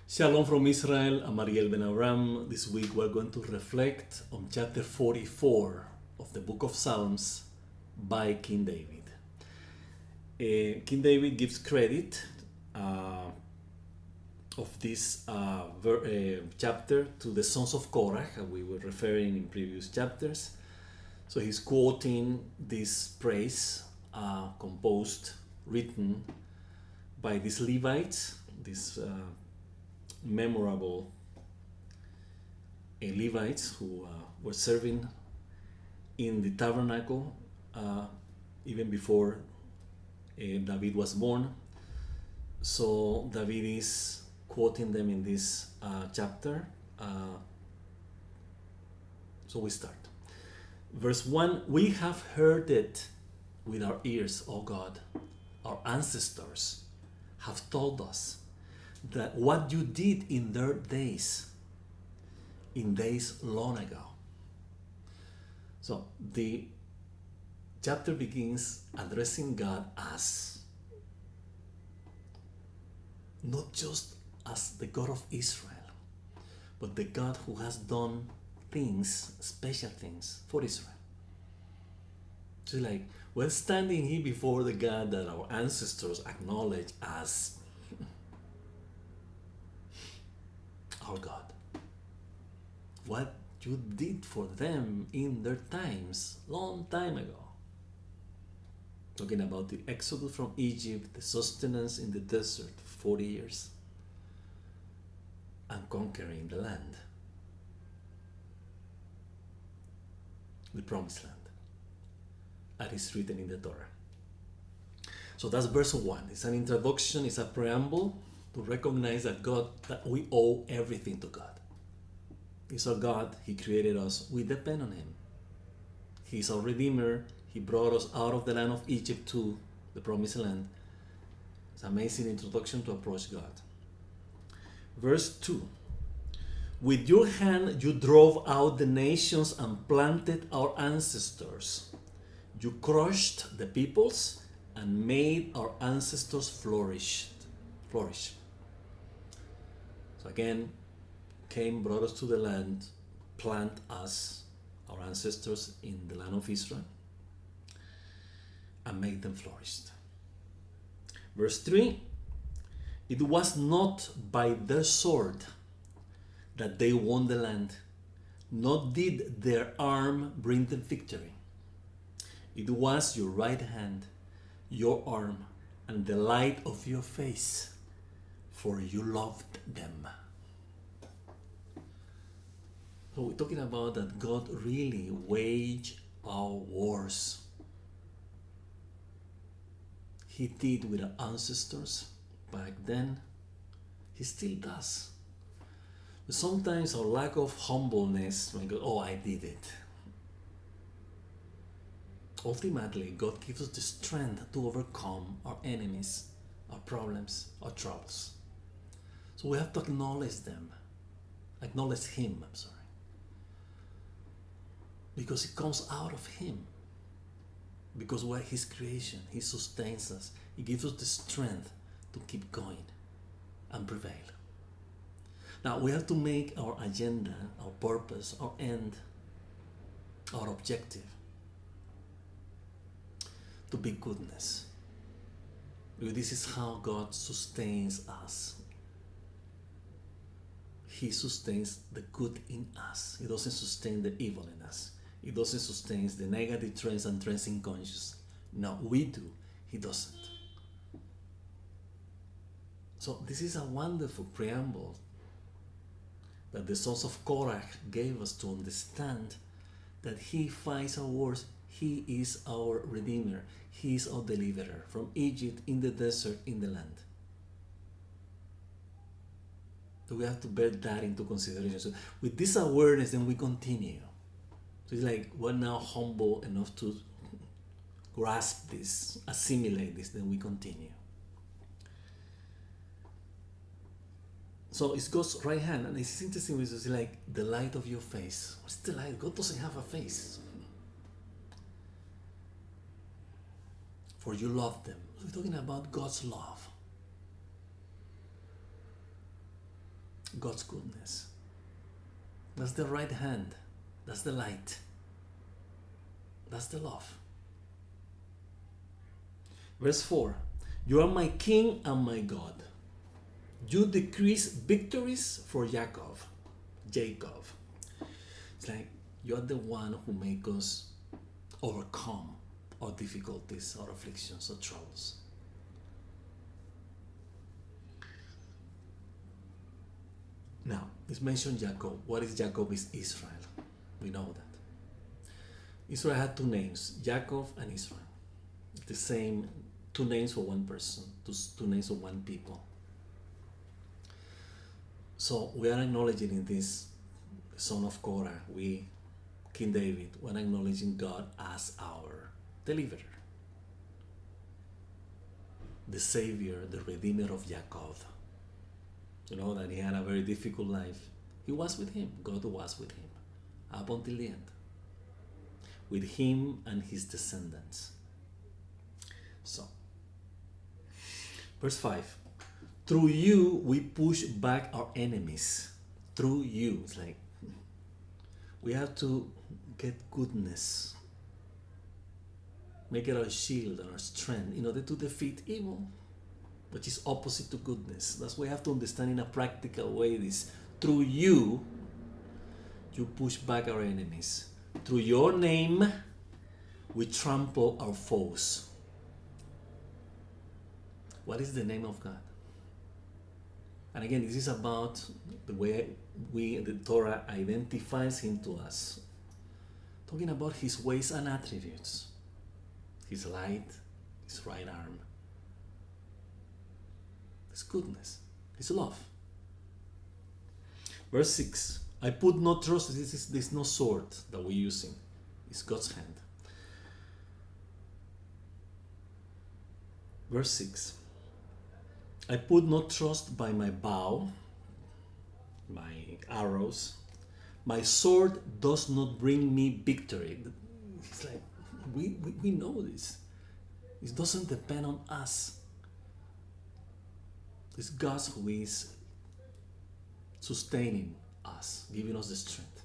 Shalom from Israel, I'm Ariel Ben Aram. This week we're going to reflect on chapter 44 of the book of Psalms by King David. King David gives credit of this chapter to the sons of Korah, as we were referring in previous chapters. So he's quoting this praise composed, written by these Levites, these memorable Levites who were serving in the tabernacle even before David was born. So David is quoting them in this chapter. So we start. Verse 1, we have heard it with our ears, O God. Our ancestors have told us that what you did in their days, in days long ago. So the chapter begins addressing God as not just as the God of Israel, but the God who has done things, special things for Israel. So like, we're standing here before the God that our ancestors acknowledge as our God. What you did for them in their times, long time ago. Talking about the exodus from Egypt, the sustenance in the desert for 40 years, and conquering the land, the promised land, as is written in the Torah. So that's verse 1. It's an introduction, it's a preamble to recognize that that we owe everything to God. He's our God, He created us, we depend on Him. He's our Redeemer, He brought us out of the land of Egypt to the promised land. It's an amazing introduction to approach God. Verse 2, with your hand you drove out the nations and planted our ancestors. You crushed the peoples and made our ancestors flourish. So again, came, brought us to the land, plant us, our ancestors, in the land of Israel, and make them flourish. Verse 3, it was not by their sword that they won the land, nor did their arm bring them victory. It was your right hand, your arm, and the light of your face, for you loved them. So we're talking about that God really waged our wars. He did with our ancestors back then. He still does. But sometimes our lack of humbleness, when God, oh, I did it. Ultimately, God gives us the strength to overcome our enemies, our problems, our troubles. So we have to acknowledge them. Acknowledge Him, because it comes out of Him. Because we're His creation. He sustains us. He gives us the strength to keep going and prevail. Now we have to make our agenda, our purpose, our end, our objective to be goodness. Because this is how God sustains us. He sustains the good in us. He doesn't sustain the evil in us. He doesn't sustain the negative trends and trends in conscience. No, we do. He doesn't. So this is a wonderful preamble that the sons of Korah gave us to understand that He fights our wars. He is our Redeemer. He is our deliverer from Egypt, in the desert, in the land. So we have to bear that into consideration. So with this awareness, then we continue. So it's like we're now humble enough to grasp this, assimilate this, then we continue. So it's God's right hand, and it's interesting because it's like the light of your face. What's the light? God doesn't have a face. For you love them. We're talking about God's love. God's goodness. That's the right hand. That's the light. That's the love. Verse 4. You are my king and my God. You decrease victories for Jacob. It's like you are the one who make us overcome our difficulties, our afflictions, our troubles. Now, it's mentioned Jacob. What is Jacob? Is Israel. We know that. Israel had two names, Jacob and Israel. The same, two names for one person, two names of one people. So we are acknowledging in this son of Korah, King David, we're acknowledging God as our deliverer, the Savior, the Redeemer of Jacob. You know that he had a very difficult life. He was with him. God was with him up until the end, with him and his descendants. So, verse 5. Through you we push back our enemies. Through you. It's like we have to get goodness. Make it our shield and our strength in order to defeat evil, which is opposite to goodness. That's why we have to understand in a practical way this. Through you, you push back our enemies. Through your name, we trample our foes. What is the name of God? And again, this is about the way the Torah identifies him to us. Talking about his ways and attributes. His light, his right arm. His goodness, his love. Verse 6. I put no trust, there's no sword that we're using. It's God's hand. Verse 6. I put no trust by my bow, my arrows. My sword does not bring me victory. It's like, we know this. It doesn't depend on us. It's God who is sustaining us, giving us the strength.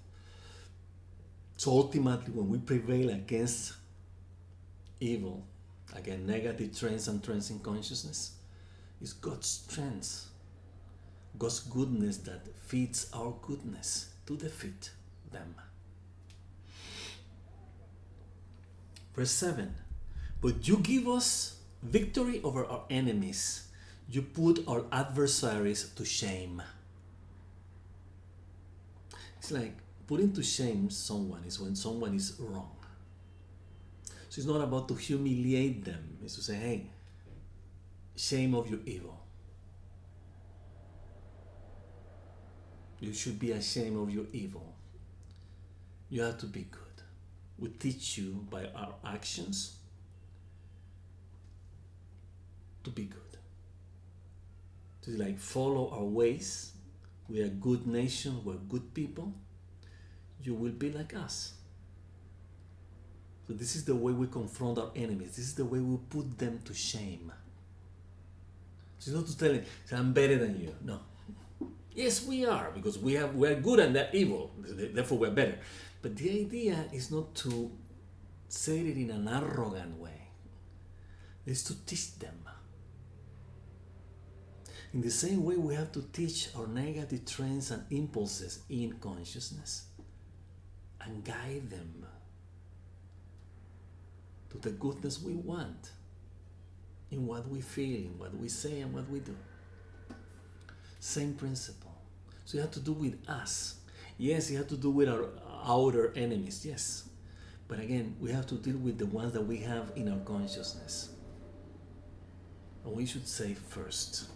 So ultimately, when we prevail against evil, against negative trends and trends in consciousness, it's God's strength, God's goodness that feeds our goodness to defeat them. Verse 7. But you give us victory over our enemies. You put our adversaries to shame. It's like putting to shame someone is when someone is wrong. So it's not about to humiliate them. It's to say, hey, shame of your evil. You should be ashamed of your evil. You have to be good. We teach you by our actions to be good. To like follow our ways. We are a good nation. We're good people. You will be like us. So this is the way we confront our enemies. This is the way we put them to shame. So it's not to tell them, I'm better than you. No. Yes, we are, because we are good and they're evil. Therefore, we're better. But the idea is not to say it in an arrogant way. It's to teach them. In the same way, we have to teach our negative trends and impulses in consciousness and guide them to the goodness we want in what we feel, in what we say, and what we do. Same principle. So you have to do with us. Yes, you have to do with our outer enemies, yes. But again, we have to deal with the ones that we have in our consciousness. And we should say first.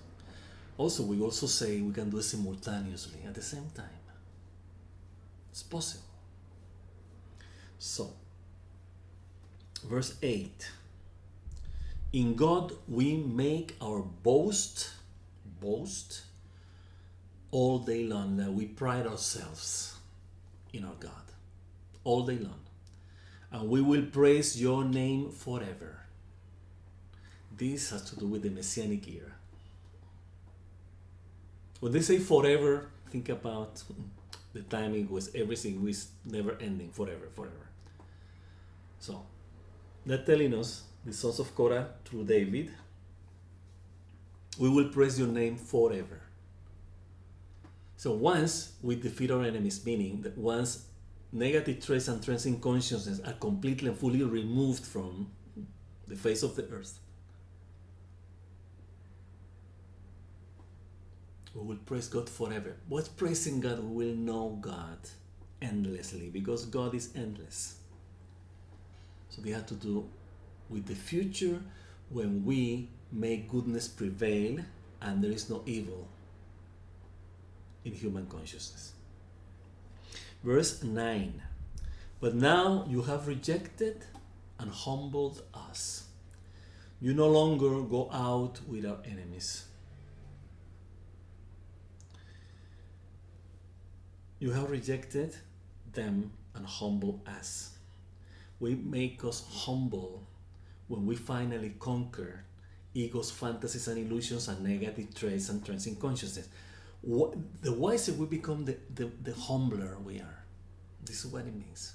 Also, we also say we can do it simultaneously at the same time. It's possible. So, verse 8. In God we make our boast all day long, that we pride ourselves in our God all day long. And we will praise your name forever. This has to do with the Messianic era. When they say forever, Think about the time it was everything was never ending, forever, forever. So, they're telling us, the sons of Korah through David, we will praise your name forever. So once we defeat our enemies, meaning that once negative traits and trends in consciousness are completely and fully removed from the face of the earth, we will praise God forever. What's praising God? We will know God endlessly, because God is endless. So they have to do with the future, when we make goodness prevail and there is no evil in human consciousness. Verse 9. But now you have rejected and humbled us. You no longer go out with our enemies. You have rejected them and humbled us. We make us humble when we finally conquer ego's fantasies and illusions and negative traits and trends in consciousness. The wiser we become, the humbler we are. This is what it means.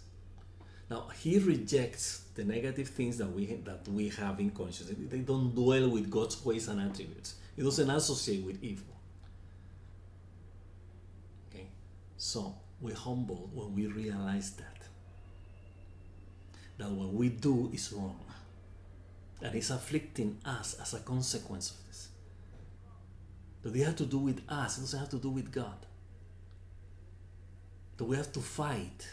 Now, he rejects the negative things that we have in consciousness. They don't dwell with God's ways and attributes. He doesn't associate with evil. Okay? So, we're humble when we realize that what we do is wrong. And it's afflicting us as a consequence of this. That they have to do with us, it doesn't have to do with God. That we have to fight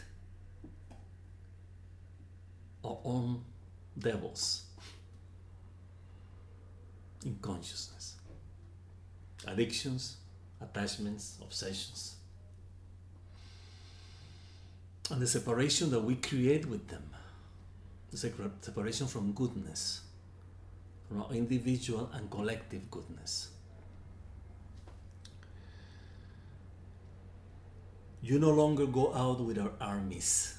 our own devils in consciousness. Addictions, attachments, obsessions. And the separation that we create with them, the separation from goodness, from our individual and collective goodness. You no longer go out with our armies.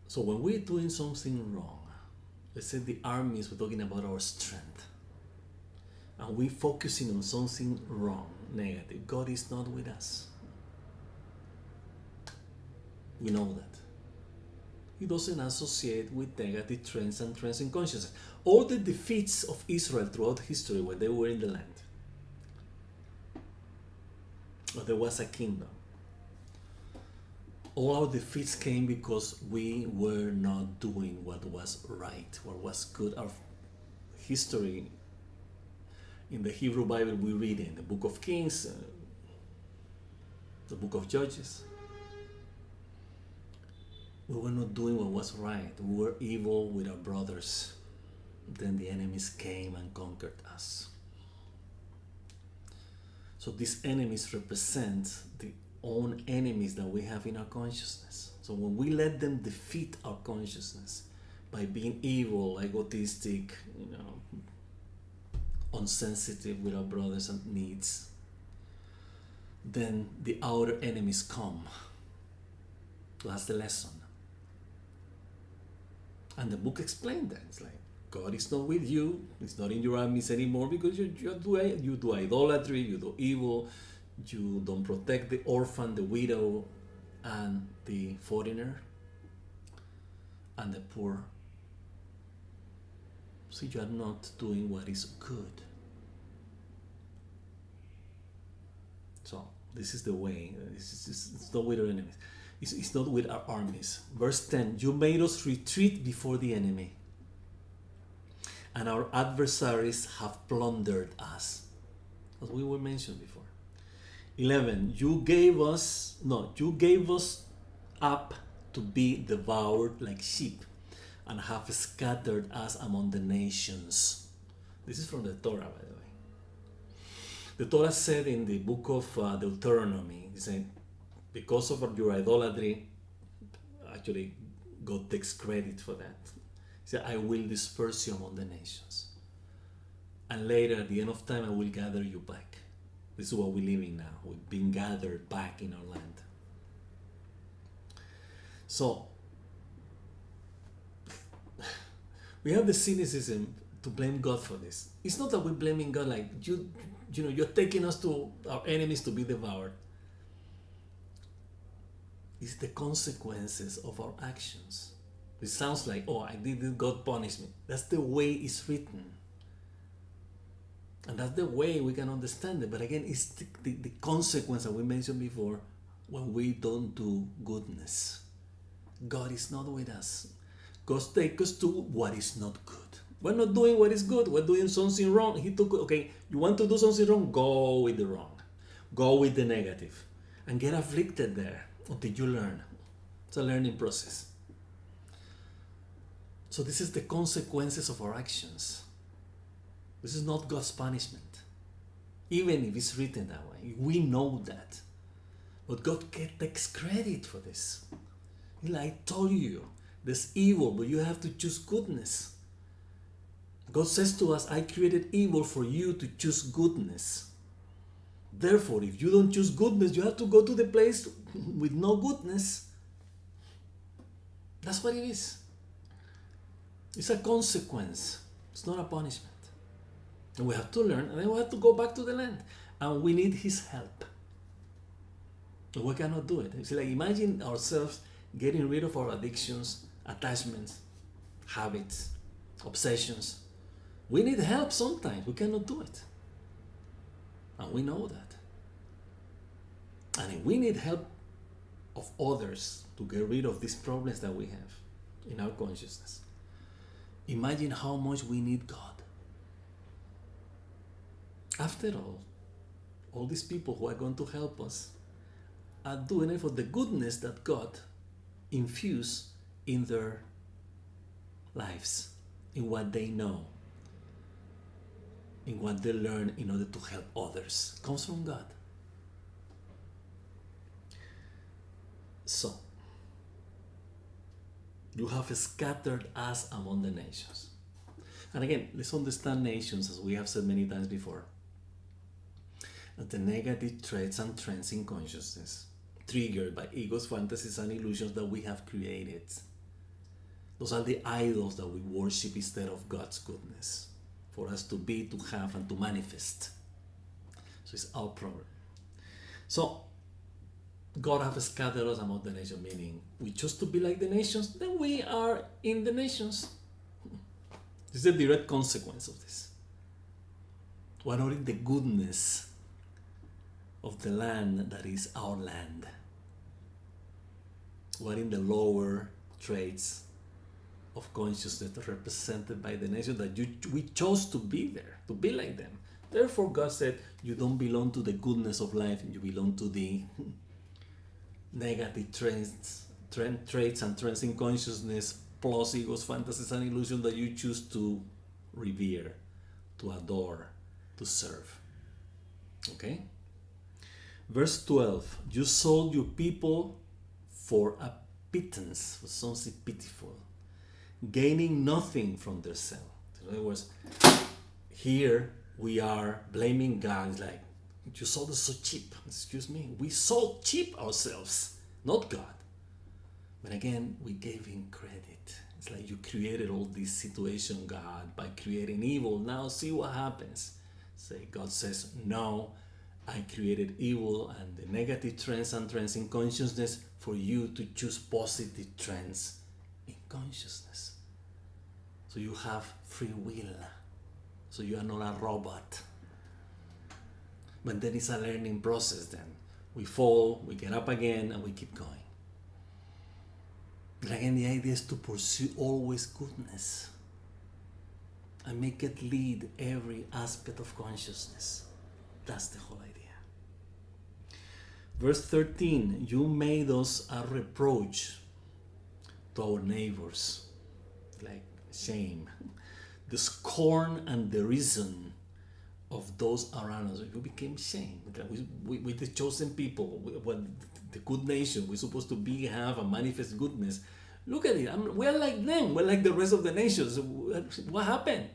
So when we're doing something wrong, let's say the armies, we're talking about our strength, and we're focusing on something wrong, negative, God is not with us. We know that. He doesn't associate with negative trends and trends in consciousness. All the defeats of Israel throughout history when they were in the land, or there was a kingdom, all our defeats came because we were not doing what was right, what was good. Our history in the Hebrew Bible, we read in the book of Kings, the book of Judges. We were not doing what was right. We were evil with our brothers. Then the enemies came and conquered us. So these enemies represent the own enemies that we have in our consciousness. So when we let them defeat our consciousness by being evil, egotistic, unsensitive with our brothers and needs, then the outer enemies come. That's the lesson. And the book explained that. It's like, God is not with you. He's not in your armies anymore because you do idolatry, you do evil, you don't protect the orphan, the widow, and the foreigner, and the poor. So you are not doing what is good. So this is the way. It's not with our enemies. It's not with our armies. Verse 10, you made us retreat before the enemy, and our adversaries have plundered us, as we were mentioned before. 11, you gave us up to be devoured like sheep, and have scattered us among the nations. This is from the Torah, by the way. The Torah said in the book of Deuteronomy, it said, because of your idolatry, actually God takes credit for that. He said, I will disperse you among the nations. And later, at the end of time, I will gather you back. This is what we're living now. We've been gathered back in our land. So, we have the cynicism to blame God for this. It's not that we're blaming God like you're taking us to our enemies to be devoured. It's the consequences of our actions. It sounds like, oh, I did it, God punished me. That's the way it's written. And that's the way we can understand it. But again, it's the consequence that we mentioned before when we don't do goodness. God is not with us. God takes us to what is not good. We're not doing what is good. We're doing something wrong. He took, okay, you want to do something wrong? Go with the wrong. Go with the negative. And get afflicted there until you learn. It's a learning process. So this is the consequences of our actions. This is not God's punishment. Even if it's written that way. We know that. But God takes credit for this. I told you, there's evil, but you have to choose goodness. God says to us, I created evil for you to choose goodness. Therefore, if you don't choose goodness, you have to go to the place with no goodness. That's what it is. It's a consequence. It's not a punishment. And we have to learn, and then we have to go back to the land. And we need His help. And we cannot do it. It's like, imagine ourselves getting rid of our addictions, attachments, habits, obsessions. We need help sometimes. We cannot do it. And we know that. And if we need help of others to get rid of these problems that we have in our consciousness, imagine how much we need God. After all these people who are going to help us are doing it for the goodness that God infused in their lives, in what they know, in what they learn in order to help others. It comes from God. So, you have scattered us among the nations. And again, let's understand nations, as we have said many times before, as the negative traits and trends in consciousness triggered by egos, fantasies, and illusions that we have created. Those are the idols that we worship instead of God's goodness for us to be, to have, and to manifest. So it's our problem. So God has scattered us among the nations, meaning we choose to be like the nations, then we are in the nations. This is a direct consequence of this. We're not in the goodness of the land that is our land. We're in the lower traits of consciousness represented by the nation that we chose to be there, to be like them. Therefore, God said, you don't belong to the goodness of life, you belong to the negative traits and trends in consciousness, plus egos, fantasies, and illusions that you choose to revere, to adore, to serve. Okay? Verse 12, you sold your people for a pittance, for something pitiful, gaining nothing from their sale. In other words, here we are blaming God. It's like, you sold us so cheap. Excuse me, we sold cheap ourselves, not God. But again, we gave Him credit. It's like you created all this situation, God, by creating evil. Now see what happens. Say, God says, no, I created evil and the negative trends and trends in consciousness for you to choose positive trends in consciousness. So you have free will. So you are not a robot. But then it's a learning process then. We fall, we get up again, and we keep going. But again, the idea is to pursue always goodness and make it lead every aspect of consciousness. That's the whole idea. Verse 13, you made us a reproach to our neighbors, like shame, the scorn and derision of those around us. You became shame. We the chosen people, the good nation, we're supposed to be, have a manifest goodness. Look at it. We're like them. We're like the rest of the nations. What happened?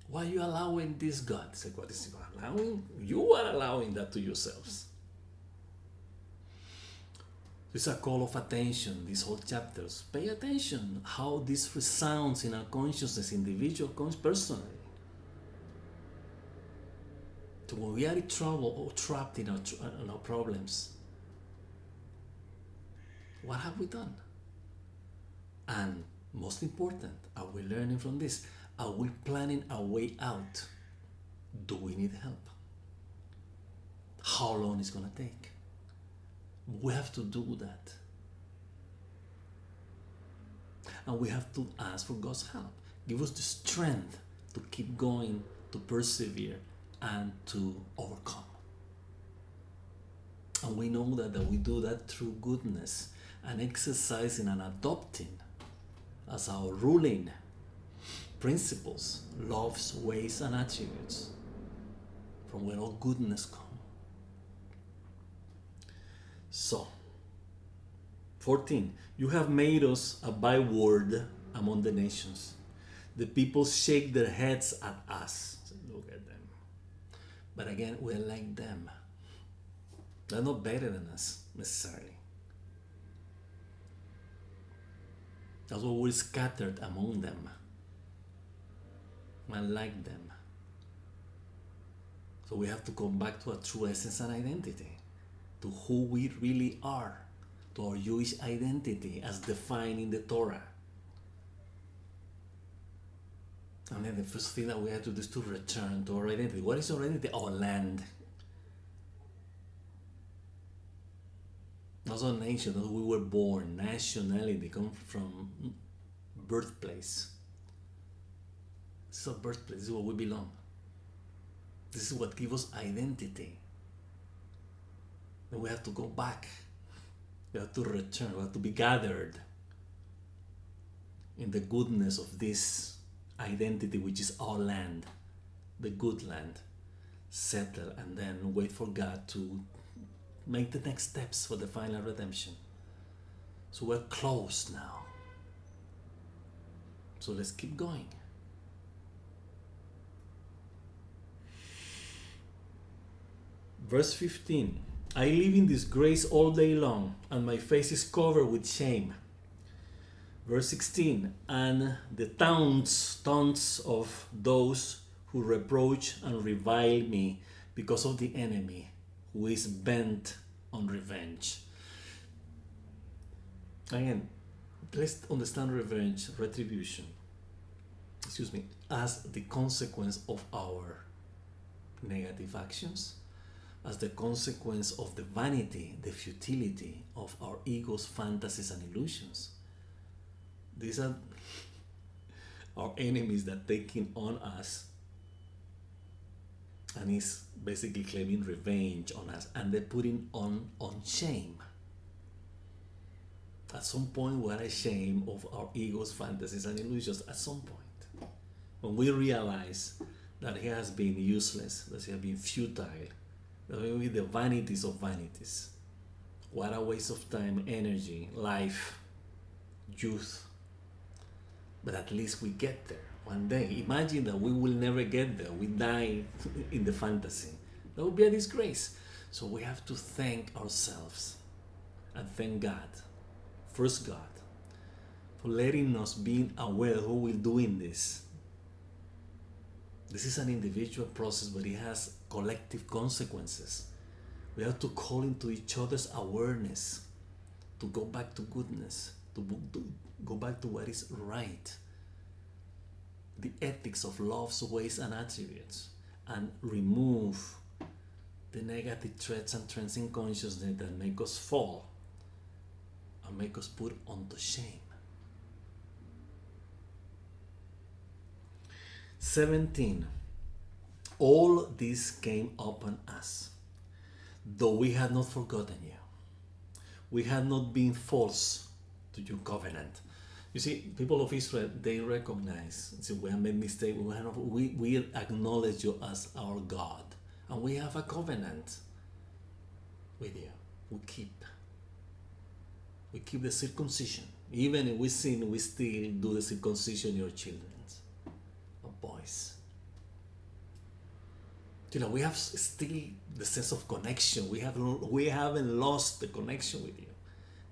Why are you allowing this, God? It's like, what is God allowing? You are allowing that to yourselves. It's a call of attention, these whole chapters. Pay attention how this resounds in our consciousness, individual, personally. So when we are in trouble or trapped in our problems, what have we done? And most important, are we learning from this? Are we planning a way out? Do we need help? How long is it going to take? We have to do that. And we have to ask for God's help. Give us the strength to keep going, to persevere, and to overcome. And we know that we do that through goodness and exercising and adopting as our ruling principles, love's ways and attributes, from where all goodness comes. So, 14, you have made us a byword among the nations. The people shake their heads at us. Look at them. But again, we're like them. They're not better than us, necessarily. That's why we're scattered among them. We're like them. So we have to come back to our true essence and identity, to who we really are, to our Jewish identity as defined in the Torah. And then the first thing that we have to do is to return to our identity. What is our identity? Our land. Not our nation, that we were born. Nationality comes from birthplace. This is our birthplace. This is where we belong. This is what gives us identity. And we have to go back. We have to return. We have to be gathered in the goodness of this identity, which is our land, the good land. Settle and then wait for God to make the next steps for the final redemption. So we're close now. So let's keep going. Verse 15. I live in disgrace all day long, and my face is covered with shame. Verse 16. And the taunts of those who reproach and revile me because of the enemy who is bent on revenge. Again, let's understand revenge, retribution, as the consequence of our negative actions, as the consequence of the vanity, the futility of our ego's fantasies and illusions. These are our enemies that taking on us and is basically claiming revenge on us, and they're putting on shame. At some point we're ashamed of our ego's fantasies and illusions. At some point, when we realize that he has been useless, that he has been futile, that maybe the vanities of vanities. What a waste of time, energy, life, youth. But at least we get there one day. Imagine that we will never get there. We die in the fantasy. That would be a disgrace. So we have to thank ourselves and thank God, first God, for letting us be aware who will doing this. This is an individual process, but it has collective consequences. We have to call into each other's awareness to go back to goodness, to go back to what is right, the ethics of love's ways and attributes, and remove the negative threats and trends in consciousness that make us fall and make us put onto shame. 17. All this came upon us, though we had not forgotten you. We had not been false to your covenant. You see, people of Israel, they recognize, see, we have made mistakes, we acknowledge you as our God, and we have a covenant with you. We keep the circumcision. Even if we sin, we still do the circumcision in your children, our boys. You know, we have still the sense of connection. We haven't lost the connection with you.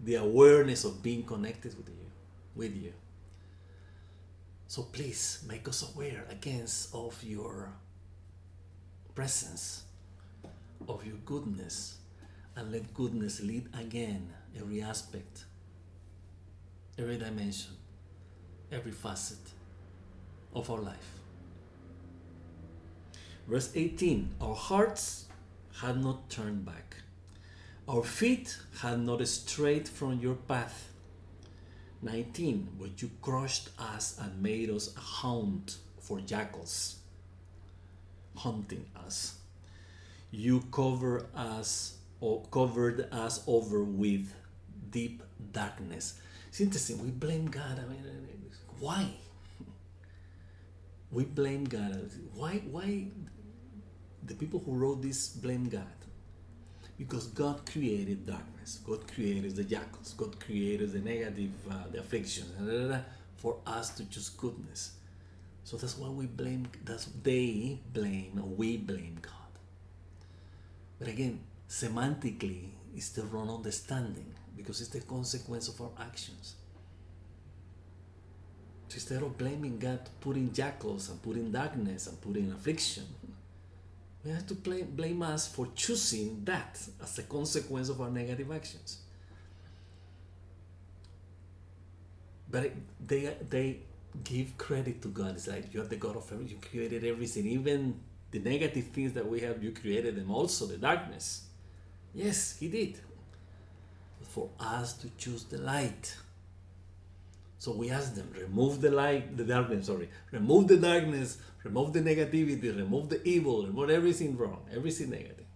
the awareness of being connected with you. So please make us aware against of your presence, of your goodness, and let goodness lead again every aspect, every dimension, every facet of our life. Verse 18, our hearts had not turned back. Our feet had not strayed from your path. 19, but you crushed us and made us a haunt for jackals, hunting us. You covered us over with deep darkness. It's interesting, we blame God. I mean, why? We blame God. Why the people who wrote this blame God? Because God created darkness. God created the jackals. God created the negative, the afflictions, for us to choose goodness. So that's why we blame. They blame, or we blame God. But again, semantically, it's the wrong understanding, because it's the consequence of our actions. So instead of blaming God, putting jackals and putting darkness and putting affliction, we have to blame us for choosing that as a consequence of our negative actions. But they give credit to God. It's like, you are the God of everything. You created everything. Even the negative things that we have, you created them also, the darkness. Yes, He did. But for us to choose the light. So we ask them, remove the darkness, remove the darkness, remove the negativity, remove the evil, remove everything wrong, everything negative.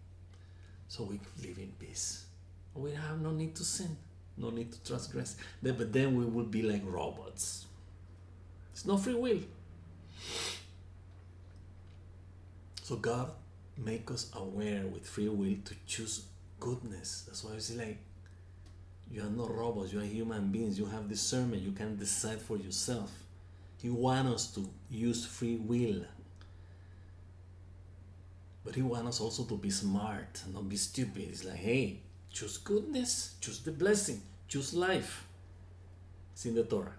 So we live in peace. We have no need to sin, no need to transgress. But then we will be like robots. It's no free will. So God make us aware with free will to choose goodness. That's why I say, like, you are not robots, you are human beings, you have discernment, you can decide for yourself. He wants us to use free will. But He wants us also to be smart, not be stupid. It's like, hey, choose goodness, choose the blessing, choose life. It's in the Torah.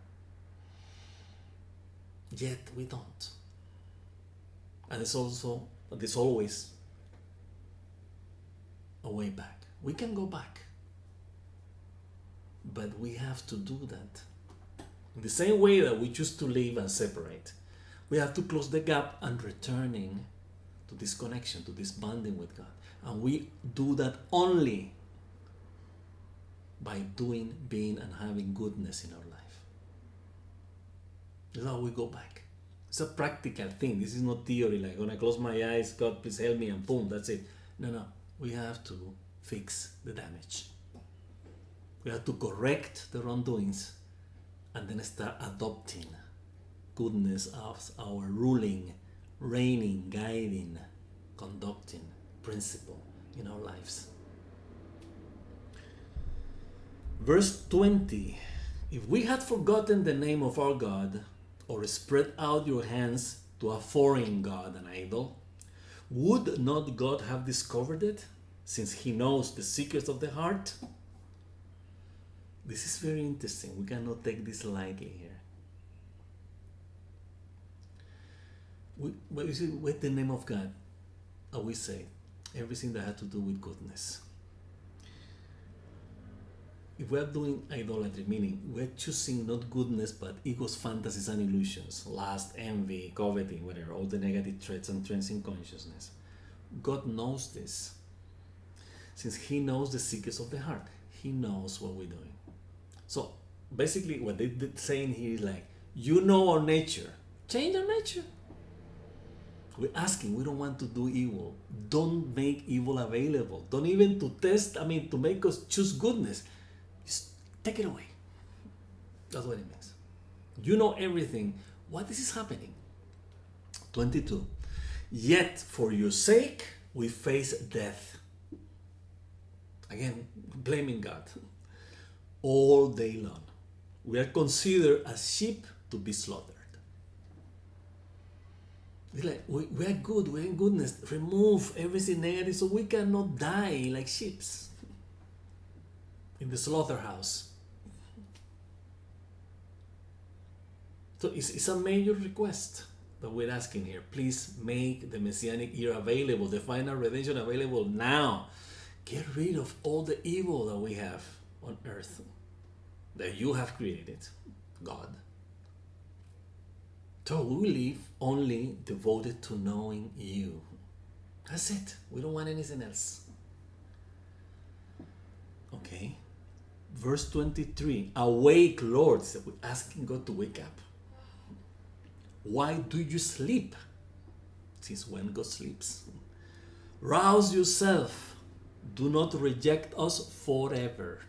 Yet we don't. And there's always a way back. We can go back. But we have to do that. In the same way that we choose to live and separate, we have to close the gap and returning to this connection, to this bonding with God. And we do that only by doing, being, and having goodness in our life. That's how we go back. It's a practical thing. This is not theory, like, when I close my eyes, God please help me, and boom, that's it. No. We have to fix the damage. We have to correct the wrongdoings and then start adopting goodness as our ruling, reigning, guiding, conducting principle in our lives. Verse 20, if we had forgotten the name of our God, or spread out your hands to a foreign god, an idol, would not God have discovered it, since He knows the secrets of the heart? This is very interesting. We cannot take this lightly here. With the name of God, we say everything that had to do with goodness. If we are doing idolatry, meaning we're choosing not goodness but egos, fantasies, and illusions, lust, envy, coveting, whatever, all the negative traits and trends in consciousness, God knows this. Since He knows the secrets of the heart, He knows what we're doing. So basically what they're saying here is like, you know our nature, change our nature. We're asking, we don't want to do evil. Don't make evil available. Don't even to make us choose goodness. Just take it away. That's what it means. You know everything. Why this is happening? 22. Yet for your sake we face death. Again, blaming God. All day long. We are considered as sheep to be slaughtered. It's like, we are good, we're in goodness. Remove everything negative so we cannot die like sheep. in the slaughterhouse. So it's a major request that we're asking here. Please make the Messianic era available, the final redemption available now. Get rid of all the evil that we have on earth, that you have created, God. So we live only devoted to knowing you. That's it. We don't want anything else. Okay. Verse 23. Awake, Lord. So we're asking God to wake up. Why do you sleep? Since when God sleeps? Rouse yourself. Do not reject us forever.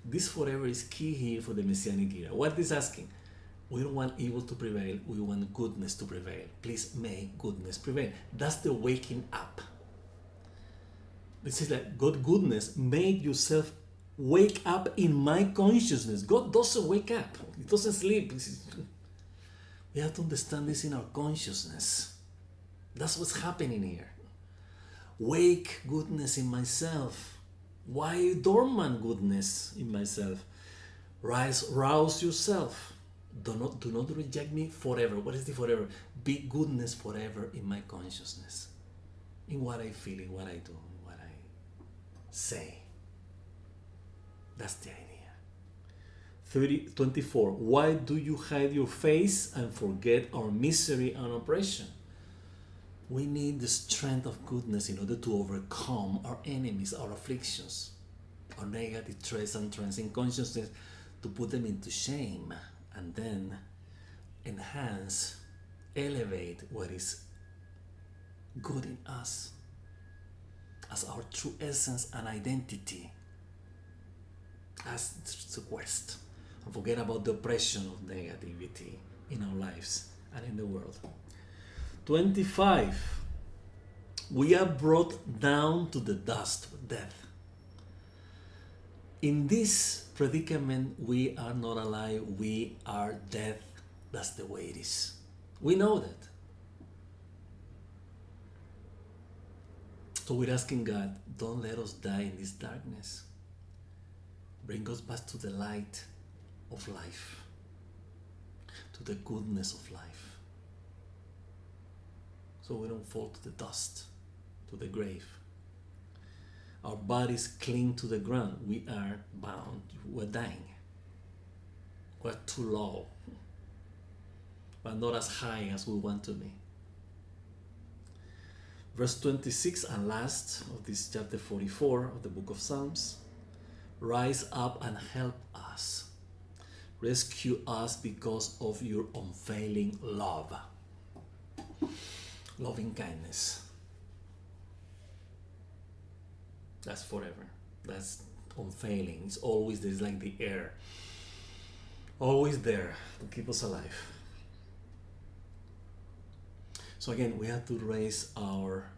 This forever is key here for the Messianic era. What is asking? We don't want evil to prevail. We want goodness to prevail. Please make goodness prevail. That's the waking up. This is like God goodness. Make yourself wake up in my consciousness. God doesn't wake up. He doesn't sleep. We have to understand this in our consciousness. That's what's happening here. Wake goodness in myself. Why dormant goodness in myself? Rouse yourself. Do not reject me forever. What is the forever? Be goodness forever in my consciousness. In what I feel, in what I do, in what I say. That's the idea. 24. Why do you hide your face and forget our misery and oppression? We need the strength of goodness in order to overcome our enemies, our afflictions, our negative traits and trends in consciousness, to put them into shame, and then enhance, elevate what is good in us as our true essence and identity. That's the quest. And forget about the oppression of negativity in our lives and in the world. 25. We are brought down to the dust of death. In this predicament, we are not alive, we are dead. That's the way it is. We know that. So we're asking God, don't let us die in this darkness. Bring us back to the light of life, to the goodness of life, so we don't fall to the dust, to the grave. Our bodies cling to the ground. We are bound. We're dying. We're too low, but not as high as we want to be. Verse 26 and last of this chapter 44 of the book of Psalms. Rise up and help us. Rescue us because of your unfailing love. Loving kindness. That's forever. That's unfailing. It's always there. It's like the air. Always there to keep us alive. So again, we have to raise our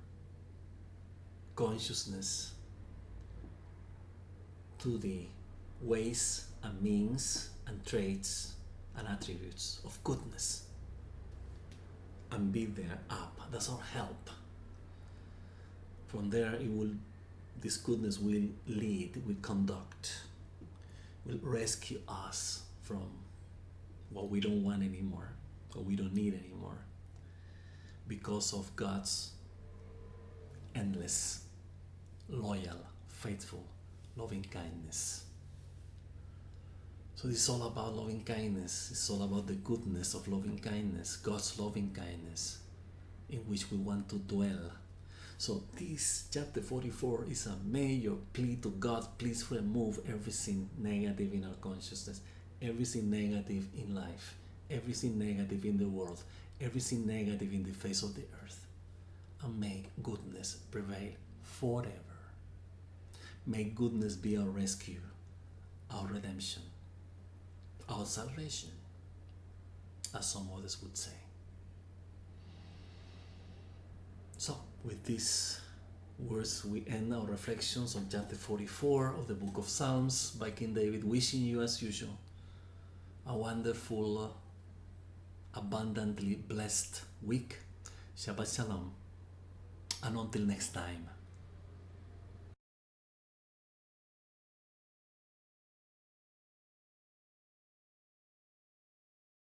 consciousness to the ways and means and traits and attributes of goodness, and be there up. That's our help. From there, this goodness will lead, will conduct, will rescue us from what we don't want anymore, what we don't need anymore, because of God's endless, loyal, faithful, loving kindness. So it's all about loving kindness. It's all about the goodness of loving kindness, God's loving kindness, in which we want to dwell. So this chapter 44 is a major plea to God. Please remove everything negative in our consciousness, everything negative in life, everything negative in the world, everything negative in the face of the earth, and make goodness prevail forever. Make goodness be our rescue, our redemption, our salvation, as some others would say. So, with these words, we end our reflections on chapter 44 of the book of Psalms by King David, wishing you, as usual, a wonderful, abundantly blessed week. Shabbat Shalom, and until next time.